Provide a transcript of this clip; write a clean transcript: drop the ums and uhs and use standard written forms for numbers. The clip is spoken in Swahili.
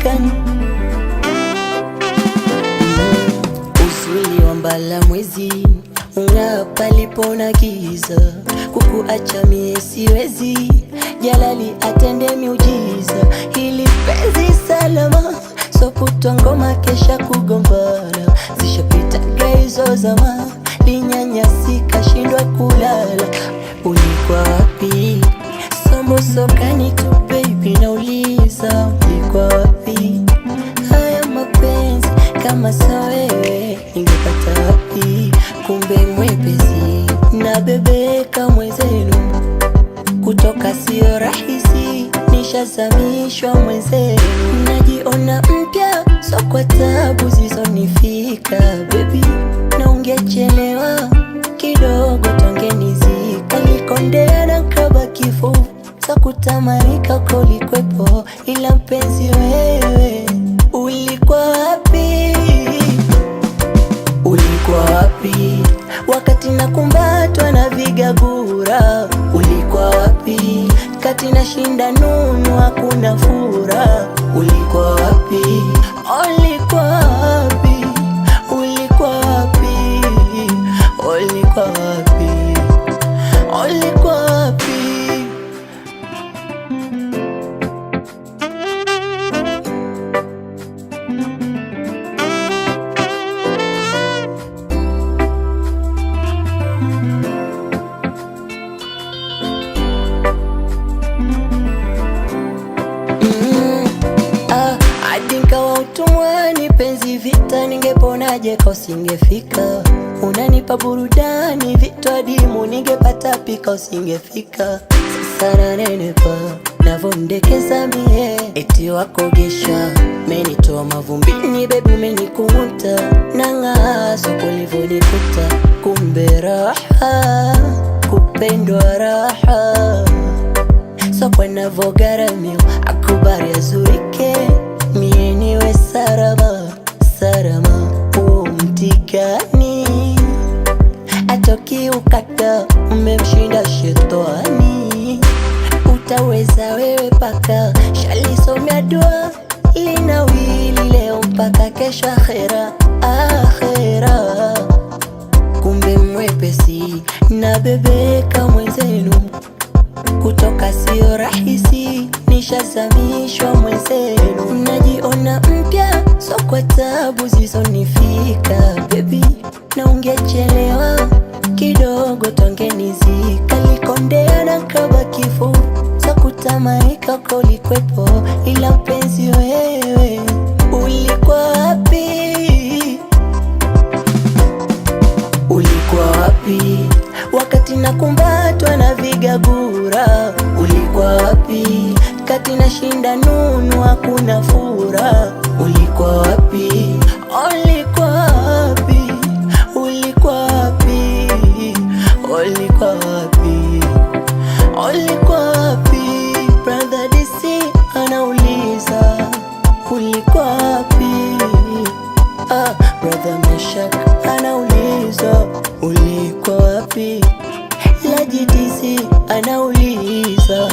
gani? Uzuri wa mbala mwezi ung'aa palipo na giza, kukuacha mie siwezi, Jalali atende miujiza. Hili penzi salama, so kutwa ngoma kesha kugombana. Zishapita hizo zama, linyanyasika shindwa kulala. Ulikuwa wapi? Somo sokani tu baby, nauliza ulikuwa wapi? Haya mapenzi kama sa wewe ningepata wapi? Kumbe mwepesi na bebeka mwenzenu, kutoka sio rahisi, nishazamishwa mwenzenu. Najiona mpya, so kwa tabu zizonifika baby, na ungechelewa kidogo tongenizika. Likondea na kaba kifo, so kutamanika kolikwepo, ila mpenzi wewe ulikuwa wapi? Ulikuwa wapi wakati nakumbatwa na vigagura? Ulikuwa wapi kati na shinda nunu hakuna fura? Ulikuwa wapi? Ulikuwa wapi? Ulikuwa wapi? Ulikuwa wapi? Ulikuwa wapi? Nikawa utumwani, penzi vita, ningeponaje ka usingefika? Unanipa burudani, vitu adimu, ningepata pika usingefika. Sasa nanenepa, navondekeza mie, eti wakogesha, menitoa mavumbini baby, umenikuta nang'aa, so kulivonikuta. Kumbe raha, kupendwa raha, so kwa navogaramio, akubari azurike, mie niwe sarama, sarama. Umtikani atoki ukata, umemshinda shetani. Utaweza wewe paka, shalisomea dua, linawili leo mpaka kesho akhera, akhera. Kumbe mwepesi na bebeka mwenzenu, kutoka sio rahisi, nishazamishwa mwenzenu. Najiona mpya, so kwa tabu zizonifika baby, na ungechelewa kidogo tongenizika. Likondea na kaba kifo, so kutamanika kolikwepo, ila mpenzi wewe ulikuwa wapi? Ulikuwa wapi wakati nakumbatwa na vigagura? Ulikuwa wapi kati na shinda nunu hakuna fura? Ulikuwa wapi? Ulikuwa wapi? Ulikuwa wapi? Ulikuwa wapi? Ulikuwa wapi? Brother DC anauliza ulikuwa wapi? Brother Meshak anauliza ulikuwa wapi? Laji DC anauliza